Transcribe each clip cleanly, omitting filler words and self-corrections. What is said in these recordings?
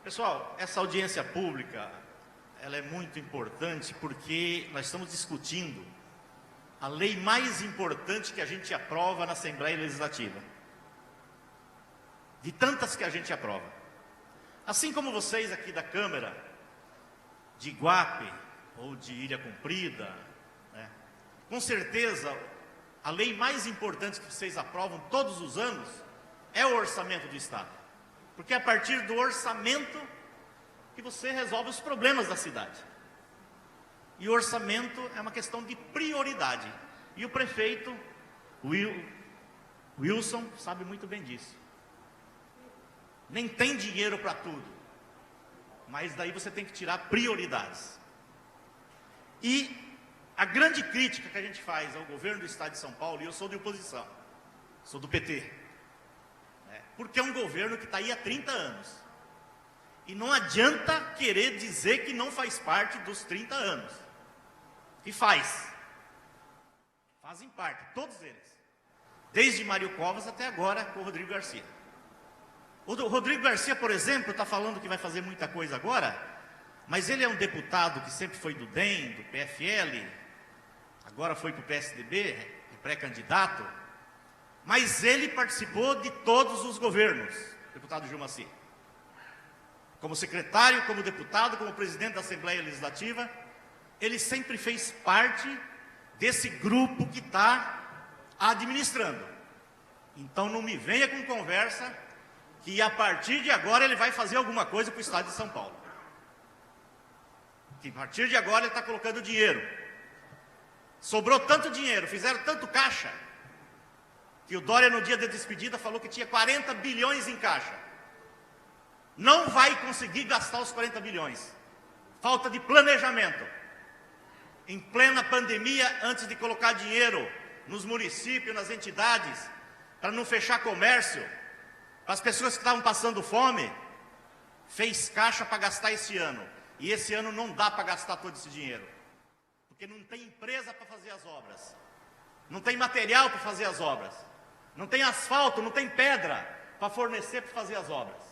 Pessoal, essa audiência pública, ela é muito importante porque nós estamos discutindo a lei mais importante que a gente aprova na Assembleia Legislativa. De tantas que a gente aprova. Assim como vocês aqui da Câmara, de Iguape ou de Ilha Comprida, né? Com certeza, a lei mais importante que vocês aprovam todos os anos é o orçamento do Estado. Porque é a partir do orçamento que você resolve os problemas da cidade. E o orçamento é uma questão de prioridade. E o prefeito, Wilson, sabe muito bem disso. Nem tem dinheiro para tudo. Mas daí você tem que tirar prioridades. E a grande crítica que a gente faz ao governo do Estado de São Paulo, e eu sou de oposição, sou do PT, porque é um governo que está aí há 30 anos. E não adianta querer dizer que não faz parte dos 30 anos. E faz. Fazem parte, todos eles. Desde Mário Covas até agora com o Rodrigo Garcia. O Rodrigo Garcia, por exemplo, está falando que vai fazer muita coisa agora, mas ele é um deputado que sempre foi do DEM, do PFL, agora foi para o PSDB, pré-candidato, mas ele participou de todos os governos, deputado Gilmar Maci. Como secretário, como deputado, como presidente da Assembleia Legislativa, ele sempre fez parte desse grupo que está administrando. Então não me venha com conversa que a partir de agora ele vai fazer alguma coisa para o Estado de São Paulo. Que a partir de agora ele está colocando dinheiro. Sobrou tanto dinheiro, fizeram tanto caixa, que o Dória no dia da despedida falou que tinha 40 bilhões em caixa. Não vai conseguir gastar os 40 bilhões. Falta de planejamento. Em plena pandemia, antes de colocar dinheiro nos municípios, nas entidades, para não fechar comércio, para as pessoas que estavam passando fome, fez caixa para gastar esse ano. E esse ano não dá para gastar todo esse dinheiro. Porque não tem empresa para fazer as obras. Não tem material para fazer as obras. Não tem asfalto, não tem pedra para fornecer para fazer as obras.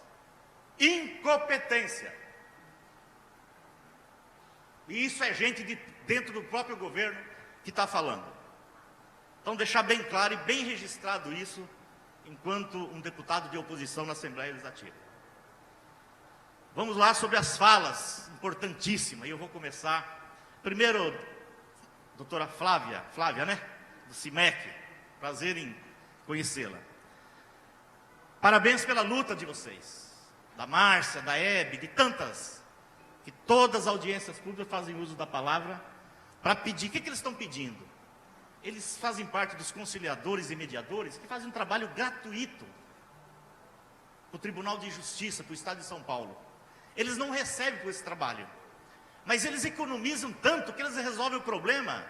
Incompetência. E isso é gente dentro do próprio governo que está falando. Então, deixar bem claro e bem registrado isso, enquanto um deputado de oposição na Assembleia Legislativa. Vamos lá sobre as falas, importantíssimas, e eu vou começar. Primeiro, doutora Flávia, né? Do CIMEC, prazer em conhecê-la. Parabéns pela luta de vocês. Da Márcia, da Hebe, de tantas, que todas as audiências públicas fazem uso da palavra para pedir. O que eles estão pedindo? Eles fazem parte dos conciliadores e mediadores que fazem um trabalho gratuito para o Tribunal de Justiça, para o Estado de São Paulo. Eles não recebem por esse trabalho, mas eles economizam tanto que eles resolvem o problema.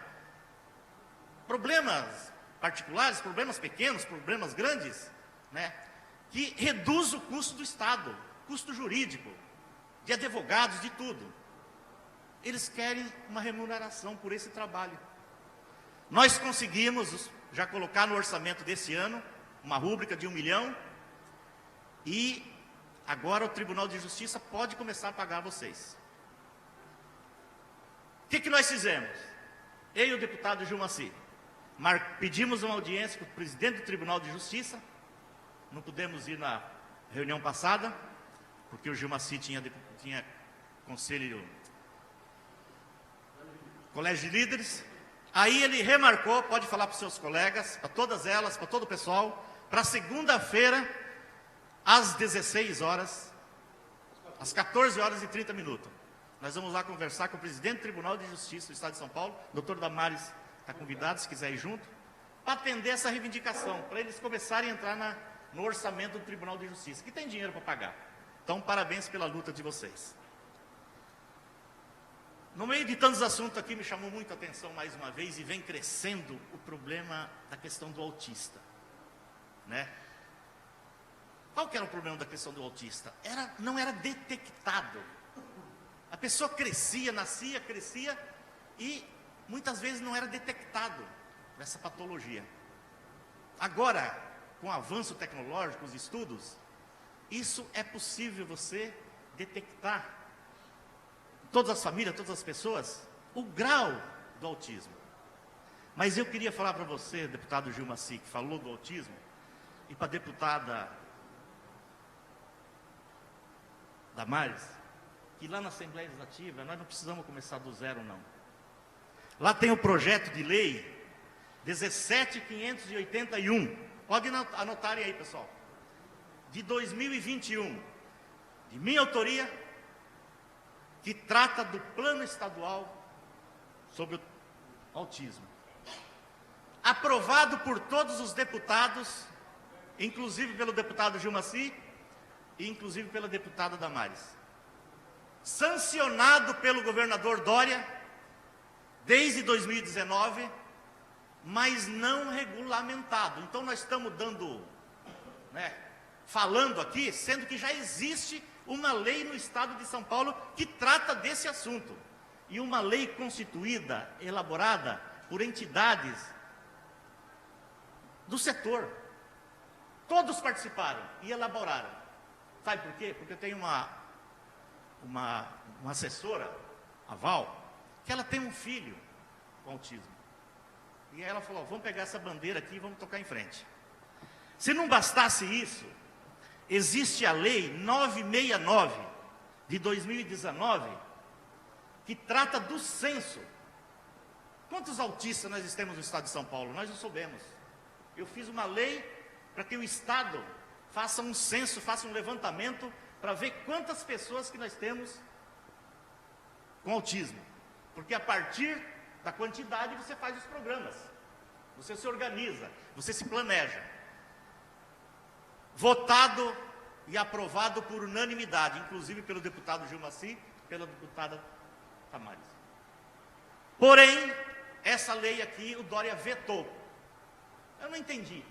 Problemas particulares, problemas pequenos, problemas grandes, né? Que reduz o custo do Estado. Custo jurídico, de advogados, de tudo. Eles querem uma remuneração por esse trabalho. Nós conseguimos já colocar no orçamento desse ano uma rúbrica de 1 milhão e agora o Tribunal de Justiça pode começar a pagar vocês. O que nós fizemos? Eu e o deputado Gilmar Maci pedimos uma audiência com o presidente do Tribunal de Justiça. Não pudemos ir na reunião passada, porque o Gilmar Maci tinha colégio de líderes. Aí ele remarcou, pode falar para os seus colegas, para todas elas, para todo o pessoal, para segunda-feira, às 16 horas, às 14 horas e 30 minutos. Nós vamos lá conversar com o presidente do Tribunal de Justiça do Estado de São Paulo, doutor Damares está convidado, se quiser ir junto, para atender essa reivindicação, para eles começarem a entrar no orçamento do Tribunal de Justiça, que tem dinheiro para pagar. Então, parabéns pela luta de vocês. No meio de tantos assuntos aqui, me chamou muito a atenção mais uma vez, e vem crescendo o problema da questão do autista, né? Qual que era o problema da questão do autista? Não era detectado. A pessoa crescia, nascia, crescia, e muitas vezes não era detectado essa patologia. Agora, com o avanço tecnológico, os estudos, isso é possível você detectar todas as famílias, todas as pessoas, o grau do autismo. Mas eu queria falar para você, deputado Gil Maci, que falou do autismo, e para a deputada Damares, que lá na Assembleia Legislativa nós não precisamos começar do zero, não. Lá tem o projeto de lei 17.581, pode anotarem aí, pessoal, de 2021, de minha autoria, que trata do plano estadual sobre o autismo. Aprovado por todos os deputados, inclusive pelo deputado Gil Maci e inclusive pela deputada Damares. Sancionado pelo governador Dória desde 2019, mas não regulamentado. Então nós estamos falando aqui, sendo que já existe uma lei no estado de São Paulo que trata desse assunto. E uma lei constituída, elaborada por entidades do setor. Todos participaram e elaboraram. Sabe por quê? Porque eu tenho uma assessora, a Val, que ela tem um filho com autismo. E ela falou, vamos pegar essa bandeira aqui e vamos tocar em frente. Se não bastasse isso, existe a lei 969 de 2019, que trata do censo. Quantos autistas nós temos no estado de São Paulo? Nós não soubemos. Eu fiz uma lei para que o estado faça um censo, faça um levantamento para ver quantas pessoas que nós temos com autismo. Porque a partir da quantidade você faz os programas, você se organiza, você se planeja. Votado e aprovado por unanimidade, inclusive pelo deputado Gil Maci e pela deputada Damares. Porém, essa lei aqui o Dória vetou. Eu não entendi.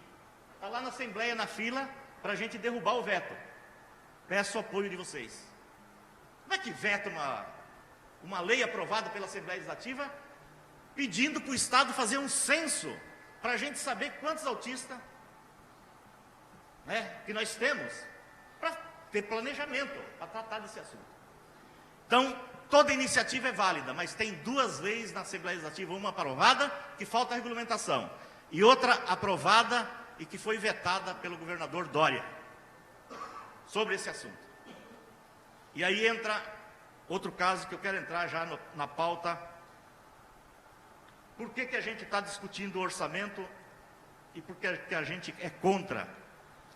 Está lá na Assembleia, na fila, para a gente derrubar o veto. Peço o apoio de vocês. Como é que veta uma lei aprovada pela Assembleia Legislativa, pedindo para o Estado fazer um censo, para a gente saber quantos autistas que nós temos, para ter planejamento, para tratar desse assunto. Então, toda iniciativa é válida, mas tem duas leis na Assembleia Legislativa, uma aprovada, que falta a regulamentação, e outra aprovada e que foi vetada pelo governador Dória, sobre esse assunto. E aí entra outro caso que eu quero entrar já na pauta. Por que a gente está discutindo o orçamento e por que a gente é contra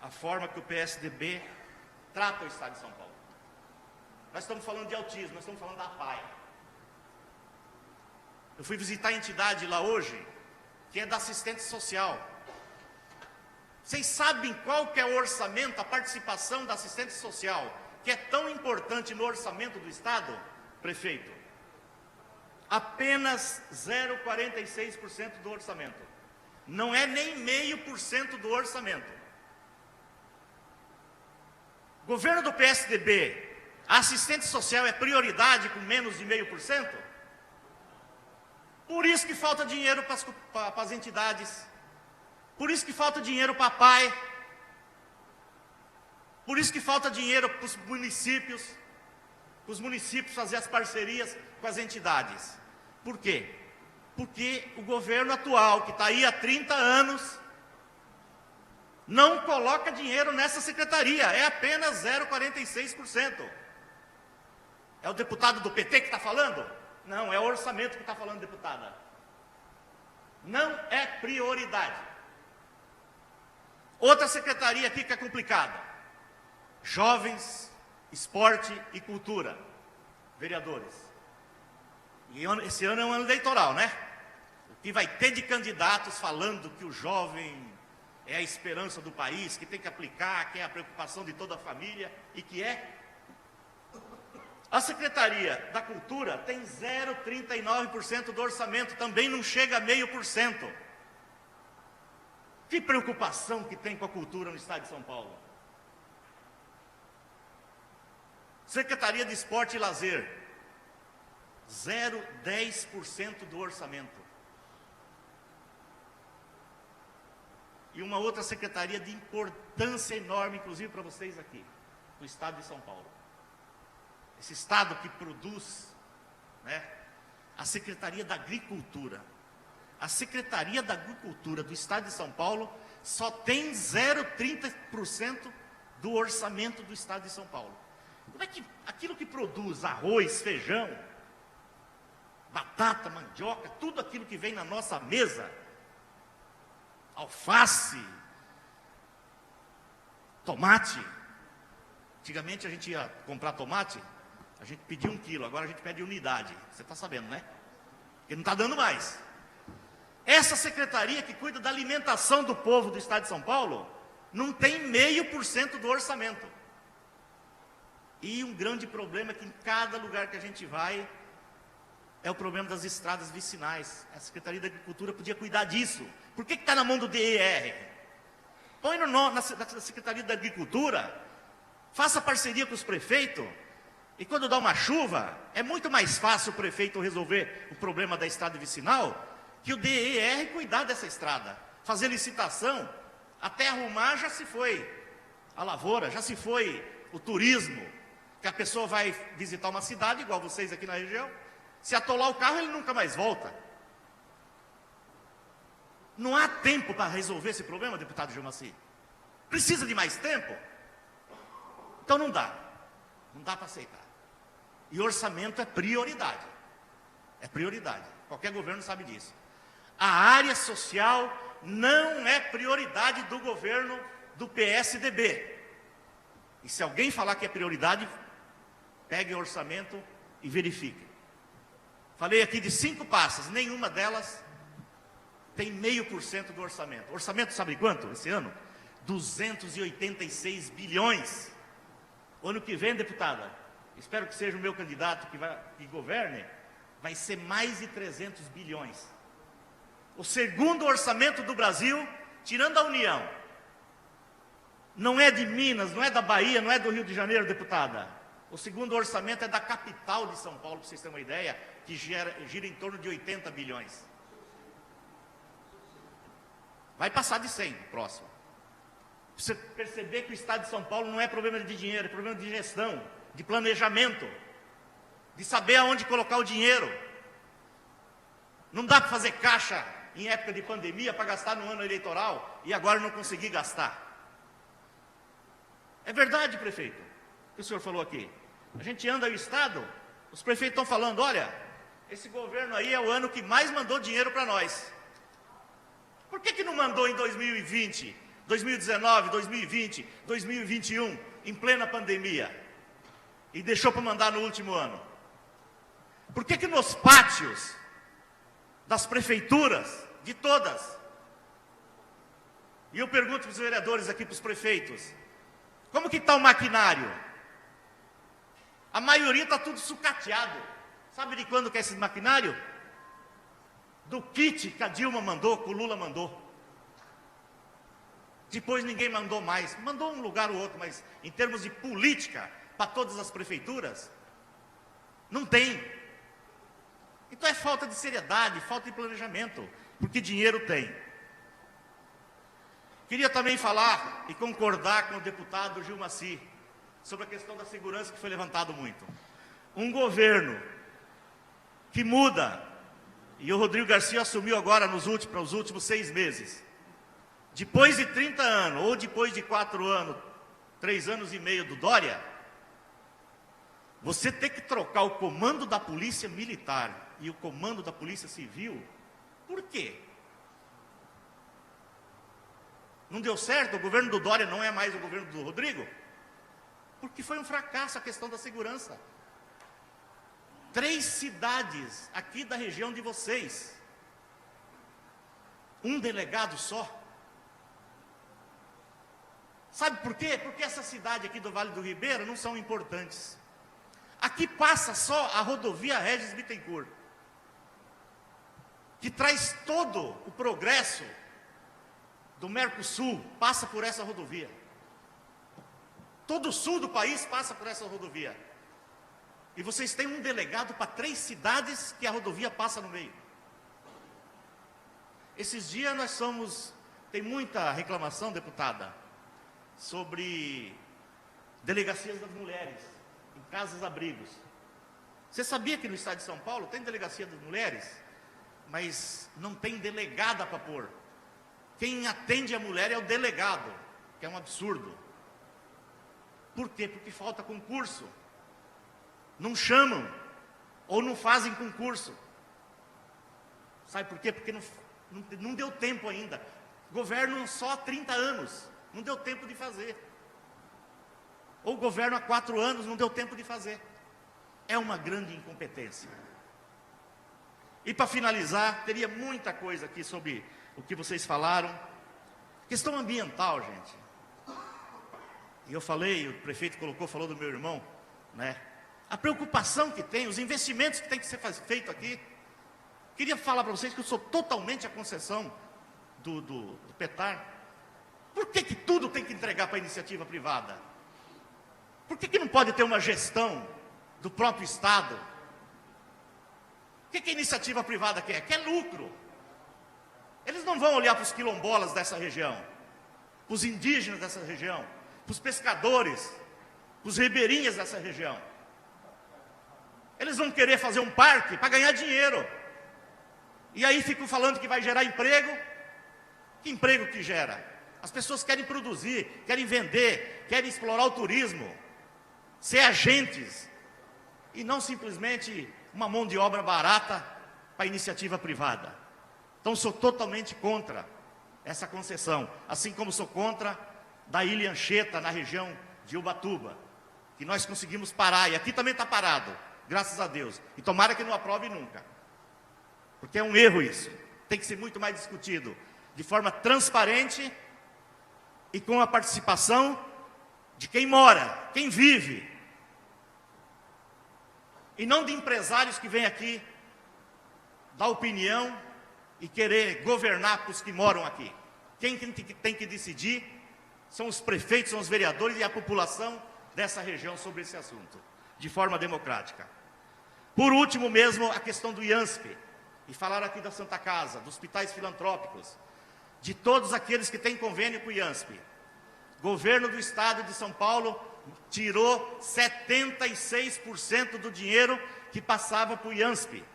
a forma que o PSDB trata o estado de São Paulo? Nós estamos falando de autismo, nós estamos falando da APAE. Eu fui visitar a entidade lá hoje, que é da assistência social. Vocês sabem qual que é o orçamento, a participação da assistência social, que é tão importante no orçamento do Estado, prefeito? Apenas 0,46% do orçamento. Não é nem 0,5% do orçamento. Governo do PSDB, a assistência social é prioridade com menos de 0,5%? Por isso que falta dinheiro para as entidades. Por isso que falta dinheiro para a PAE. Por isso que falta dinheiro para os municípios fazer as parcerias com as entidades. Por quê? Porque o governo atual, que está aí há 30 anos, não coloca dinheiro nessa secretaria, é apenas 0,46%. É o deputado do PT que está falando? Não, é o orçamento que está falando, deputada. Não é prioridade. Outra secretaria aqui que é complicada. Jovens, Esporte e Cultura. Vereadores. E esse ano é um ano eleitoral, né? O que vai ter de candidatos falando que o jovem é a esperança do país, que tem que aplicar, que é a preocupação de toda a família, e que é. A Secretaria da Cultura tem 0,39% do orçamento, também não chega a 0,5%. Que preocupação que tem com a cultura no estado de São Paulo. Secretaria de Esporte e Lazer, 0,10% do orçamento. E uma outra secretaria de importância enorme, inclusive para vocês aqui, no estado de São Paulo. esse estado que produz, né? A Secretaria da Agricultura. A Secretaria da Agricultura do Estado de São Paulo só tem 0,30% do orçamento do Estado de São Paulo. Como é que aquilo que produz arroz, feijão, batata, mandioca, tudo aquilo que vem na nossa mesa, alface, tomate. Antigamente a gente ia comprar tomate, a gente pedia 1 quilo, agora a gente pede unidade. Você está sabendo, né? Porque não está dando mais. Essa secretaria que cuida da alimentação do povo do Estado de São Paulo não tem 0,5% do orçamento. E um grande problema é que em cada lugar que a gente vai é o problema das estradas vicinais. A Secretaria da Agricultura podia cuidar disso. Por que está na mão do DER? Põe na Secretaria da Agricultura, faça parceria com os prefeitos, e quando dá uma chuva, é muito mais fácil o prefeito resolver o problema da estrada vicinal que o DER cuidar dessa estrada, fazer licitação, até arrumar já se foi a lavoura, já se foi o turismo, que a pessoa vai visitar uma cidade, igual vocês aqui na região, se atolar o carro ele nunca mais volta. Não há tempo para resolver esse problema, deputado Gilmaci? Precisa de mais tempo? Então não dá para aceitar. E orçamento é prioridade, qualquer governo sabe disso. A área social não é prioridade do governo do PSDB. E se alguém falar que é prioridade, pegue o orçamento e verifique. Falei aqui de 5 pastas, nenhuma delas tem 0,5% do orçamento. Orçamento sabe quanto esse ano? 286 bilhões. O ano que vem, deputada, espero que seja o meu candidato que governe, vai ser mais de 300 bilhões. O segundo orçamento do Brasil, tirando a União. Não é de Minas, não é da Bahia, não é do Rio de Janeiro, deputada. O segundo orçamento é da capital de São Paulo, para vocês terem uma ideia, que gira em torno de 80 bilhões. Vai passar de 100, próximo. Você perceber que o Estado de São Paulo não é problema de dinheiro, é problema de gestão, de planejamento, de saber aonde colocar o dinheiro. Não dá para fazer caixa em época de pandemia para gastar no ano eleitoral e agora não conseguir gastar. É verdade, prefeito, o que o senhor falou aqui. A gente anda no Estado, os prefeitos estão falando, olha, esse governo aí é o ano que mais mandou dinheiro para nós. Por que não mandou em 2020, 2019, 2020, 2021, em plena pandemia? E deixou para mandar no último ano? Por que nos pátios das prefeituras, de todas, e eu pergunto para os vereadores aqui, para os prefeitos, como que está o maquinário? A maioria está tudo sucateado. Sabe de quando que é esse maquinário? Do kit que a Dilma mandou, que o Lula mandou. Depois ninguém mandou mais. Mandou um lugar ou outro, mas em termos de política, para todas as prefeituras, não tem. Então é falta de seriedade, falta de planejamento, porque dinheiro tem. Queria também falar e concordar com o deputado Gilmaci sobre a questão da segurança que foi levantado muito. Um governo que muda, e o Rodrigo Garcia assumiu agora para os últimos 6 meses, depois de 30 anos, ou depois de 4 anos, 3 anos e meio do Dória, você tem que trocar o comando da Polícia Militar e o comando da Polícia Civil. Por quê? Não deu certo? O governo do Dória não é mais o governo do Rodrigo? Porque foi um fracasso a questão da segurança. 3 cidades aqui da região de vocês. Um delegado só. Sabe por quê? Porque essa cidade aqui do Vale do Ribeira não são importantes. Aqui passa só a rodovia Regis Bittencourt, que traz todo o progresso do Mercosul, passa por essa rodovia. Todo o sul do país passa por essa rodovia. E vocês têm um delegado para 3 cidades que a rodovia passa no meio. Esses dias tem muita reclamação, deputada, sobre delegacias das mulheres. em casas-abrigos. Você sabia que no estado de São Paulo tem delegacia das mulheres, mas não tem delegada para pôr? Quem atende a mulher é o delegado, que é um absurdo. Por quê? Porque falta concurso. Não chamam, ou não fazem concurso. Sabe por quê? Porque não deu tempo ainda. Governam só há 30 anos, não deu tempo de fazer. Ou governo há 4 anos, não deu tempo de fazer. É uma grande incompetência. E para finalizar, teria muita coisa aqui sobre o que vocês falaram. Questão ambiental, gente. E eu falei, o prefeito falou do meu irmão, né? A preocupação que tem, os investimentos que tem que ser feito aqui. Queria falar para vocês que eu sou totalmente a concessão do PETAR. Por que tudo tem que entregar para a iniciativa privada? Por que não pode ter uma gestão do próprio Estado? O que a iniciativa privada quer? Quer lucro. Eles não vão olhar para os quilombolas dessa região, para os indígenas dessa região, para os pescadores, para os ribeirinhas dessa região. Eles vão querer fazer um parque para ganhar dinheiro. E aí ficam falando que vai gerar emprego. Que emprego que gera? As pessoas querem produzir, querem vender, querem explorar o turismo, ser agentes, e não simplesmente uma mão de obra barata para a iniciativa privada. Então sou totalmente contra essa concessão, assim como sou contra da Ilha Anchieta, na região de Ubatuba, que nós conseguimos parar, e aqui também está parado, graças a Deus, e tomara que não aprove nunca, porque é um erro isso, tem que ser muito mais discutido, de forma transparente e com a participação de quem mora, quem vive, e não de empresários que vêm aqui dar opinião e querer governar para os que moram aqui. Quem tem que decidir são os prefeitos, são os vereadores e a população dessa região sobre esse assunto, de forma democrática. Por último mesmo, a questão do IANSP, e falaram aqui da Santa Casa, dos hospitais filantrópicos, de todos aqueles que têm convênio com o IANSP. Governo do Estado de São Paulo tirou 76% do dinheiro que passava para o IANSP,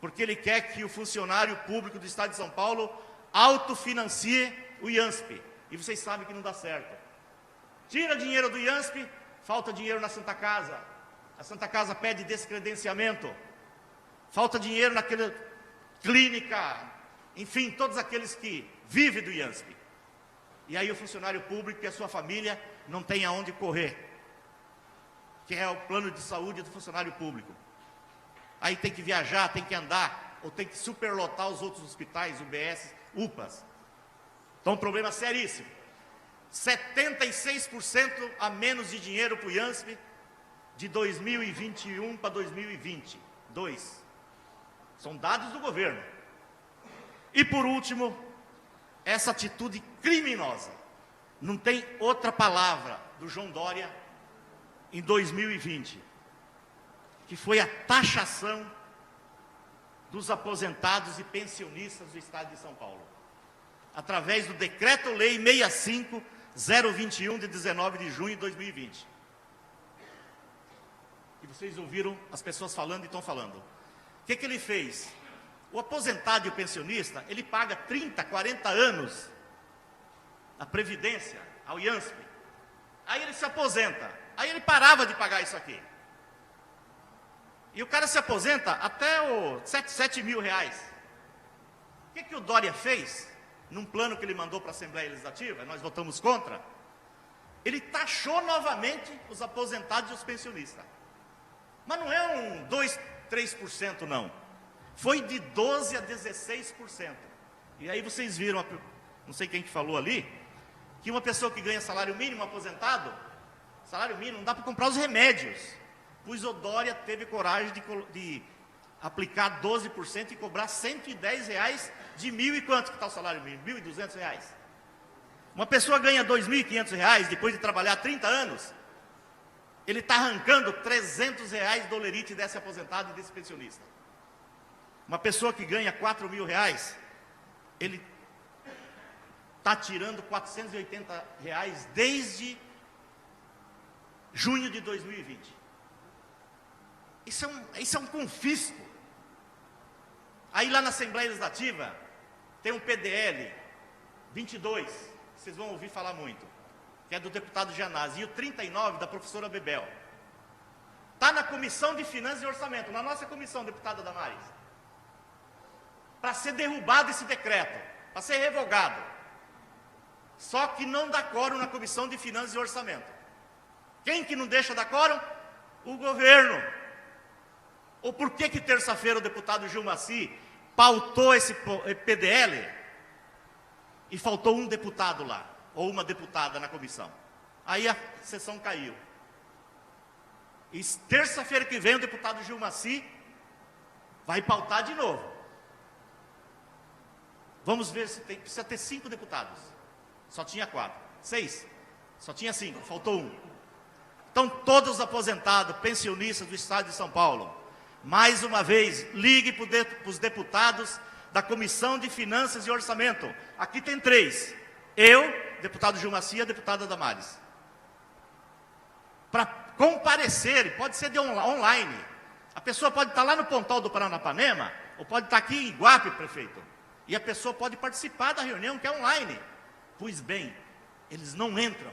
porque ele quer que o funcionário público do Estado de São Paulo autofinancie o IANSP. E vocês sabem que não dá certo. Tira dinheiro do IANSP, falta dinheiro na Santa Casa. A Santa Casa pede descredenciamento. Falta dinheiro naquela clínica, enfim, todos aqueles que vivem do IANSP. E aí o funcionário público e a sua família não tem aonde correr, que é o plano de saúde do funcionário público. Aí tem que viajar, tem que andar, ou tem que superlotar os outros hospitais, UBS, UPAs. Então, um problema seríssimo. 76% a menos de dinheiro para o IANSP de 2021 para 2022. São dados do governo. E por último, essa atitude criminosa, não tem outra palavra, do João Dória em 2020, que foi a taxação dos aposentados e pensionistas do Estado de São Paulo, através do Decreto-Lei 65.021 de 19 de junho de 2020. E vocês ouviram as pessoas falando e estão falando. O que ele fez? O aposentado e o pensionista, ele paga 30, 40 anos a Previdência, ao IANSP. Aí ele se aposenta. Aí ele parava de pagar isso aqui. E o cara se aposenta até os 7 mil reais. O que o Dória fez? Num plano que ele mandou para a Assembleia Legislativa, nós votamos contra, ele taxou novamente os aposentados e os pensionistas. Mas não é um 2, 3% não. Foi de 12% a 16%. E aí vocês viram, não sei quem que falou ali, que uma pessoa que ganha salário mínimo, aposentado, salário mínimo, não dá para comprar os remédios. Pois o Dória teve coragem de aplicar 12% e cobrar R$110 de mil e quanto que está o salário mínimo? R$1.200. Uma pessoa ganha R$2.500 depois de trabalhar 30 anos, ele está arrancando R$300 do olerite desse aposentado e desse pensionista. Uma pessoa que ganha R$4.000, ele está tirando R$480 desde junho de 2020. Isso é um confisco. Aí lá na Assembleia Legislativa tem um PDL 22, vocês vão ouvir falar muito, que é do deputado Gianazzi, e o 39 da professora Bebel. Está na Comissão de Finanças e Orçamento, na nossa comissão, deputada Damares, para ser derrubado esse decreto, para ser revogado. Só que não dá quórum na Comissão de Finanças e Orçamento. Quem que não deixa dar quórum? O governo. Ou por que terça-feira o deputado Gilmaci pautou esse PDL e faltou um deputado lá, ou uma deputada na comissão? Aí a sessão caiu. E terça-feira que vem o deputado Gilmaci vai pautar de novo. Vamos ver se precisa ter 5 deputados. Só tinha 4. 6. Só tinha 5, faltou um. Então todos os aposentados, pensionistas do estado de São Paulo, mais uma vez, ligue para os deputados da Comissão de Finanças e Orçamento. Aqui tem 3. Eu, deputado Gilmaci e a deputada Damares. Para comparecer, pode ser de online. A pessoa pode estar lá no Pontal do Paranapanema, ou pode estar aqui em Iguape, prefeito. E a pessoa pode participar da reunião, que é online. Pois bem, eles não entram.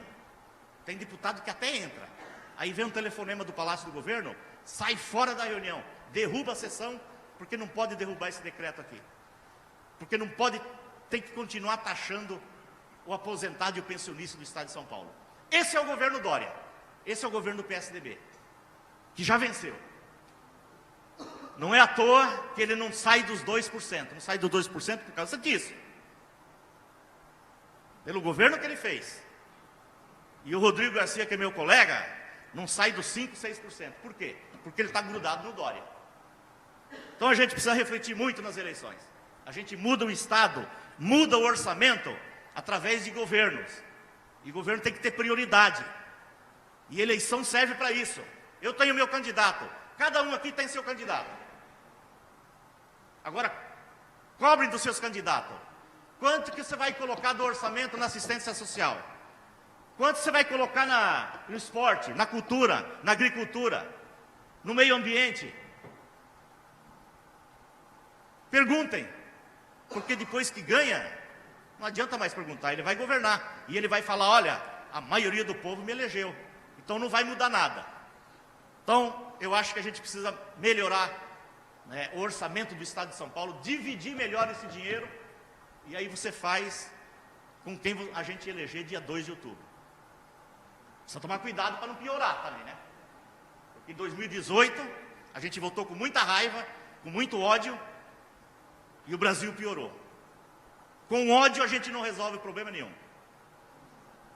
Tem deputado que até entra. Aí vem um telefonema do Palácio do Governo, sai fora da reunião, derruba a sessão, porque não pode derrubar esse decreto aqui. Porque não pode, tem que continuar taxando o aposentado e o pensionista do estado de São Paulo. Esse é o governo Dória. Esse é o governo do PSDB, que já venceu. Não é à toa que ele não sai dos 2%. Não sai dos 2% por causa disso. Pelo governo que ele fez. E o Rodrigo Garcia, que é meu colega, não sai dos 5%, 6%. Por quê? Porque ele está grudado no Dória. Então a gente precisa refletir muito nas eleições. A gente muda o Estado, muda o orçamento através de governos. E o governo tem que ter prioridade. E eleição serve para isso. Eu tenho meu candidato. Cada um aqui tem seu candidato. Agora, cobrem dos seus candidatos. Quanto que você vai colocar do orçamento na assistência social? Quanto você vai colocar no esporte, na cultura, na agricultura, no meio ambiente? Perguntem. Porque depois que ganha, não adianta mais perguntar. Ele vai governar. E ele vai falar, olha, a maioria do povo me elegeu. Então não vai mudar nada. Então, eu acho que a gente precisa melhorar, né, o orçamento do estado de São Paulo, dividir melhor esse dinheiro, e aí você faz com quem a gente eleger dia 2 de outubro. Precisa tomar cuidado para não piorar também, né? Porque em 2018, a gente votou com muita raiva, com muito ódio, e o Brasil piorou. Com ódio a gente não resolve problema nenhum.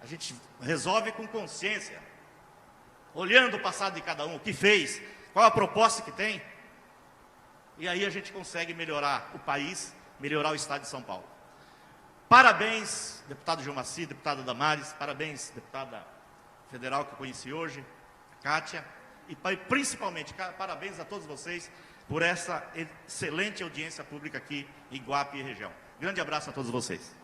A gente resolve com consciência, olhando o passado de cada um, o que fez, qual a proposta que tem, e aí a gente consegue melhorar o país, melhorar o estado de São Paulo. Parabéns, deputado Gilmaci, deputada Damares, parabéns, deputada federal que eu conheci hoje, Kátia, e principalmente parabéns a todos vocês por essa excelente audiência pública aqui em Iguape e região. Grande abraço a todos vocês.